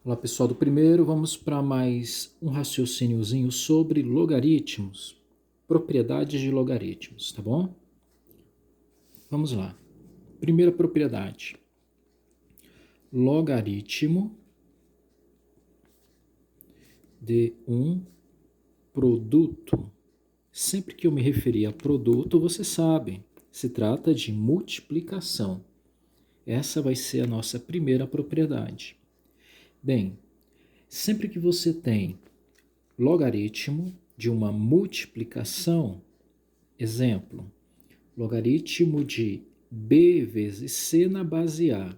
Olá pessoal do primeiro, vamos para mais um raciocíniozinho sobre logaritmos, propriedades de logaritmos, tá bom? Vamos lá. Primeira propriedade, logaritmo de um produto. Sempre que eu me referir a produto, você sabe, se trata de multiplicação. Essa vai ser a nossa primeira propriedade. Bem, sempre que você tem logaritmo de uma multiplicação, exemplo, logaritmo de b vezes c na base a.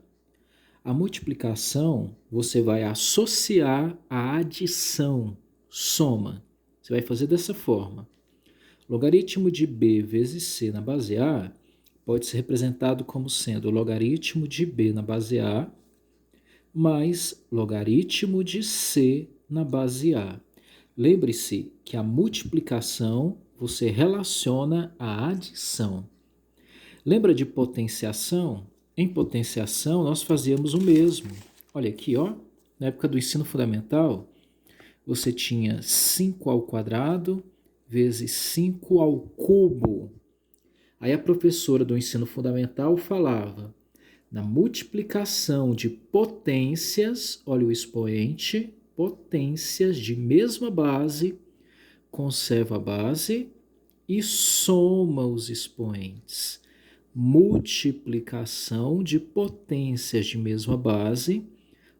A multiplicação você vai associar a adição, soma. Você vai fazer dessa forma. Logaritmo de b vezes c na base a pode ser representado como sendo logaritmo de b na base a mais logaritmo de c na base a. Lembre-se que a multiplicação você relaciona à adição. Lembra de potenciação? Em potenciação nós fazíamos o mesmo. Olha aqui, ó, na época do ensino fundamental, você tinha 5 ao quadrado vezes 5 ao cubo. Aí a professora do ensino fundamental falava, na multiplicação de potências, olha o expoente, potências de mesma base, conserva a base e soma os expoentes. Multiplicação de potências de mesma base,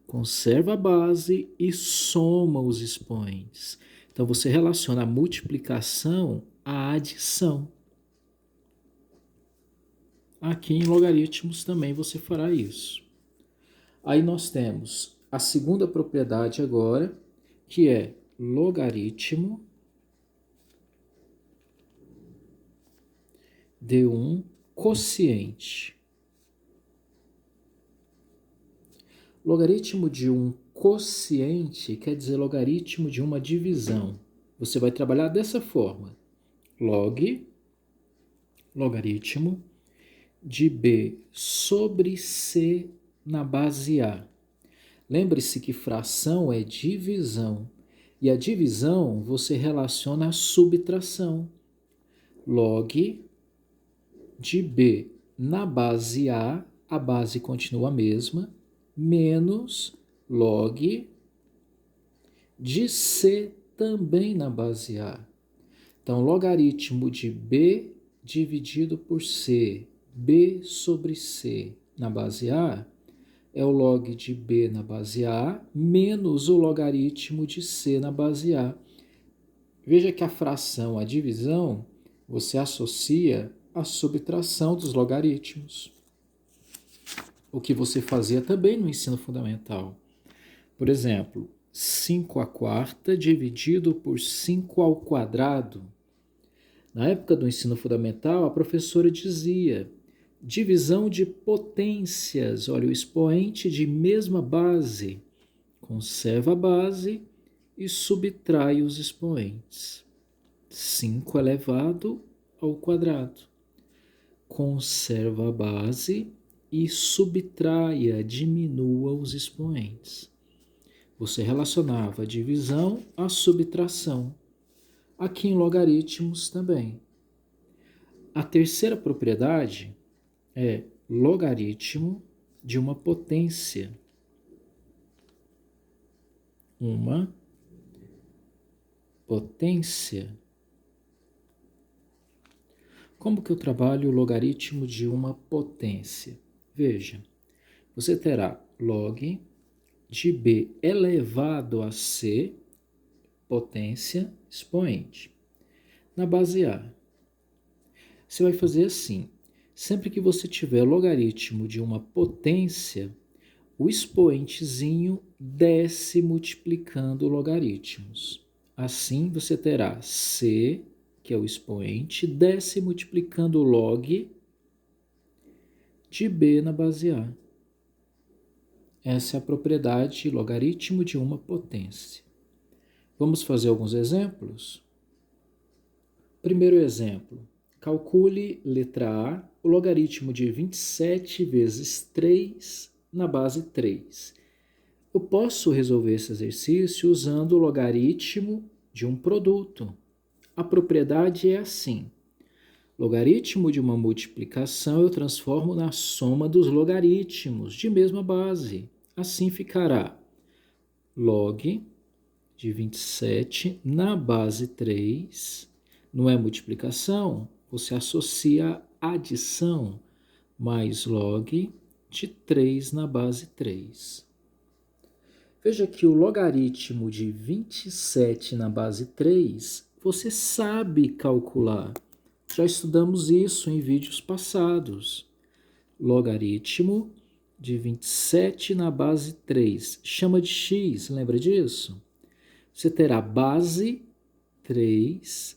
conserva a base e soma os expoentes. Então você relaciona a multiplicação à adição. Aqui em logaritmos também você fará isso. Aí nós temos a segunda propriedade agora, que é logaritmo de um quociente. Logaritmo de um quociente quer dizer logaritmo de uma divisão. Você vai trabalhar dessa forma. Logaritmo de b sobre c na base a. Lembre-se que fração é divisão. E a divisão você relaciona à subtração. Log de b na base a base continua a mesma, menos log de c também na base a. Então, logaritmo de b dividido por c, b sobre c na base a, é o log de b na base a menos o logaritmo de c na base a. Veja que a fração, a divisão, você associa a subtração dos logaritmos. O que você fazia também no ensino fundamental. Por exemplo, 5 à quarta dividido por 5 ao quadrado. Na época do ensino fundamental, a professora dizia divisão de potências. Olha, o expoente de mesma base. Conserva a base e subtrai os expoentes. 5 elevado ao quadrado. Conserva a base e subtraia, diminua os expoentes. Você relacionava a divisão à subtração. Aqui em logaritmos também. A terceira propriedade é logaritmo de uma potência. Uma potência. Como que eu trabalho o logaritmo de uma potência? Veja, você terá log de b elevado a c, potência, expoente. Na base a, você vai fazer assim. Sempre que você tiver logaritmo de uma potência, o expoentezinho desce multiplicando logaritmos. Assim, você terá c, que é o expoente, desce multiplicando o log de b na base a. Essa é a propriedade logaritmo de uma potência. Vamos fazer alguns exemplos? Primeiro exemplo. Calcule, letra A, o logaritmo de 27 vezes 3 na base 3. Eu posso resolver esse exercício usando o logaritmo de um produto. A propriedade é assim. Logaritmo de uma multiplicação eu transformo na soma dos logaritmos de mesma base. Assim ficará log de 27 na base 3. Não é multiplicação? Você associa a adição mais log de 3 na base 3. Veja que o logaritmo de 27 na base 3, você sabe calcular. Já estudamos isso em vídeos passados. Logaritmo de 27 na base 3. Chama de x, lembra disso? Você terá base 3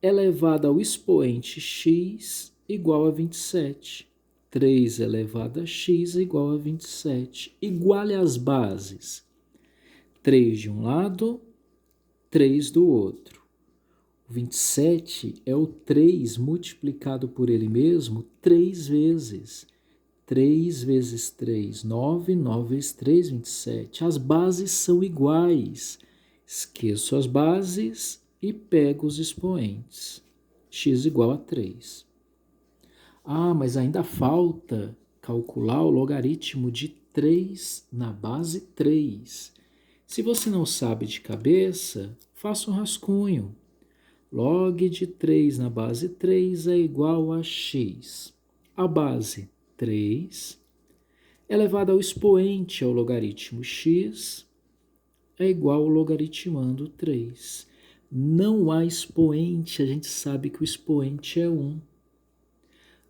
elevado ao expoente x igual a 27. 3 elevado a x igual a 27. Iguale as bases. 3 de um lado, 3 do outro. O 27 é o 3 multiplicado por ele mesmo 3 vezes. 3 vezes 3, 9. 9 vezes 3, 27. As bases são iguais. Esqueço as bases e pego os expoentes. X igual a 3. Ah, mas ainda falta calcular o logaritmo de 3 na base 3. Se você não sabe de cabeça, faça um rascunho. Log de 3 na base 3 é igual a x. A base 3 elevado ao expoente ao logaritmo x é igual ao logaritmando 3. Não há expoente, a gente sabe que o expoente é 1.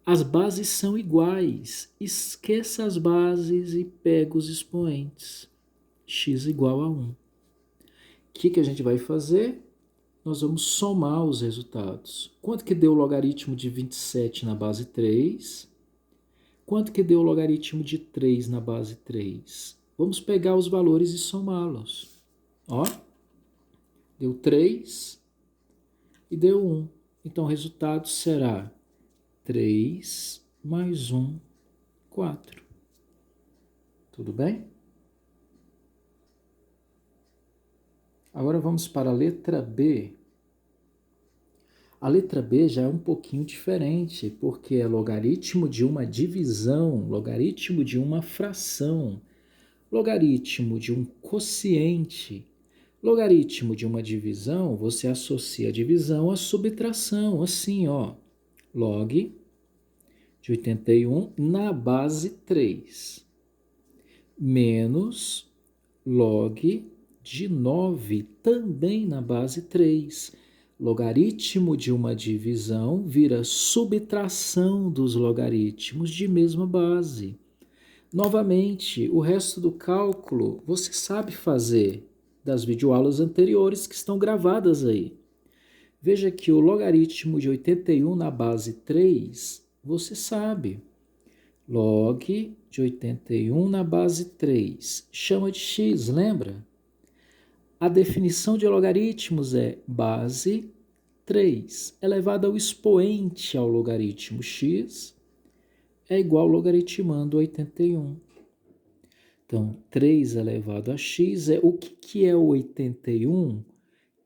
As bases são iguais. Esqueça as bases e pega os expoentes. X igual a 1. O que a gente vai fazer? Nós vamos somar os resultados. Quanto que deu o logaritmo de 27 na base 3? Quanto que deu o logaritmo de 3 na base 3? Vamos pegar os valores e somá-los. Ó, deu 3 e deu 1. Então, o resultado será 3 mais 1, 4. Tudo bem? Agora vamos para a letra B. A letra B já é um pouquinho diferente, porque é logaritmo de uma divisão, logaritmo de uma fração, logaritmo de um quociente. Logaritmo de uma divisão, você associa a divisão à subtração, assim, ó. Log de 81 na base 3, menos log de 9, também na base 3. Logaritmo de uma divisão vira subtração dos logaritmos de mesma base. Novamente, o resto do cálculo você sabe fazer das videoaulas anteriores que estão gravadas aí. Veja que o logaritmo de 81 na base 3, você sabe. Log de 81 na base 3, chama de x, lembra? A definição de logaritmos é base 3 elevado ao expoente ao logaritmo x é igual ao logaritmando 81. Então, 3 elevado a x é o que é o 81?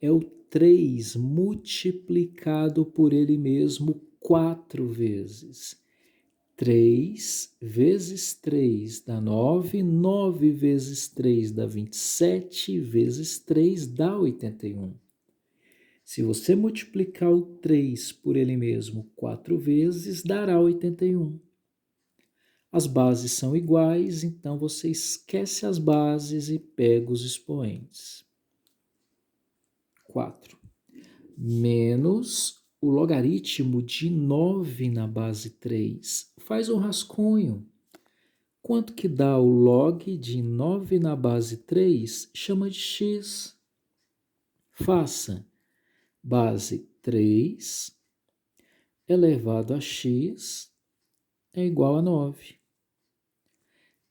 É o 3 multiplicado por ele mesmo 4 vezes. 3 vezes 3 dá 9, 9 vezes 3 dá 27, vezes 3 dá 81. Se você multiplicar o 3 por ele mesmo 4 vezes, dará 81. As bases são iguais, então você esquece as bases e pega os expoentes. 4. Menos o logaritmo de 9 na base 3. Faz um rascunho. Quanto que dá o log de 9 na base 3? Chama de x. Faça. Base 3 elevado a x é igual a 9.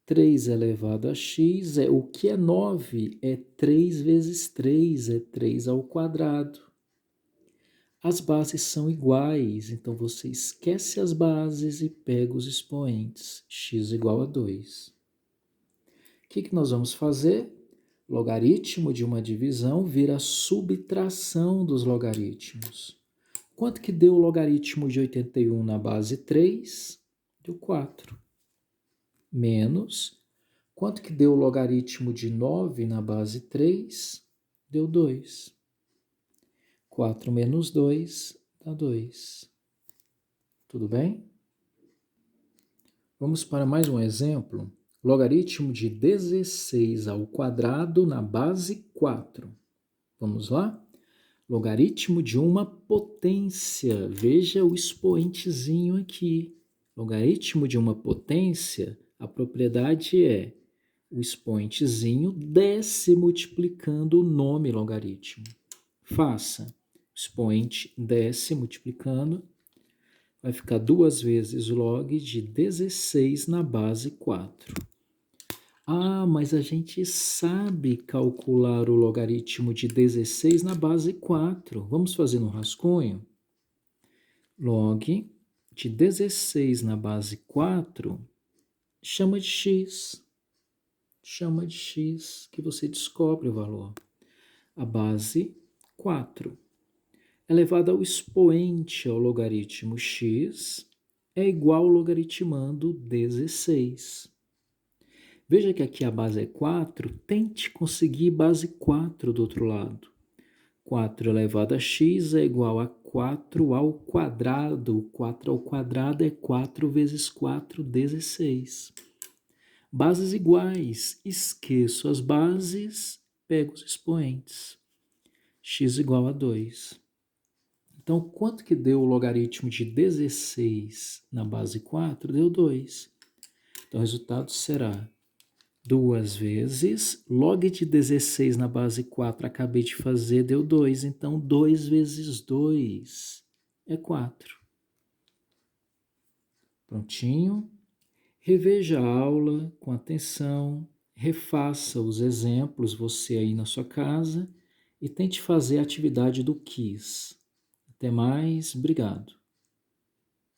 3 elevado a x o que é 9? É 3 vezes 3, é 3 ao quadrado. As bases são iguais, então você esquece as bases e pega os expoentes. X igual a 2. O que nós vamos fazer? Logaritmo de uma divisão vira subtração dos logaritmos. Quanto que deu o logaritmo de 81 na base 3? Deu 4. Menos, quanto que deu o logaritmo de 9 na base 3? Deu 2. 4 menos 2 dá 2. Tudo bem? Vamos para mais um exemplo. Logaritmo de 16 ao quadrado na base 4. Vamos lá? Logaritmo de uma potência. Veja o expoentezinho aqui. Logaritmo de uma potência, a propriedade é o expoentezinho desce multiplicando o nome logaritmo. Faça. O expoente desce multiplicando. Vai ficar 2 vezes log de 16 na base 4. Ah, mas a gente sabe calcular o logaritmo de 16 na base 4. Vamos fazer no rascunho? Log de 16 na base 4, chama de x. Chama de x, que você descobre o valor. A base 4 elevado ao expoente ao logaritmo x é igual logaritmando 16. Veja que aqui a base é 4, tente conseguir base 4 do outro lado. 4 elevado a x é igual a 4 ao quadrado. 4 ao quadrado é 4 vezes 4, 16. Bases iguais, esqueço as bases, pego os expoentes. X igual a 2. Então, quanto que deu o logaritmo de 16 na base 4? Deu 2. Então, o resultado será 2 vezes, log de 16 na base 4, acabei de fazer, deu 2. Então, 2 vezes 2 é 4. Prontinho? Reveja a aula com atenção, refaça os exemplos, você aí na sua casa, e tente fazer a atividade do quiz. Até mais, obrigado.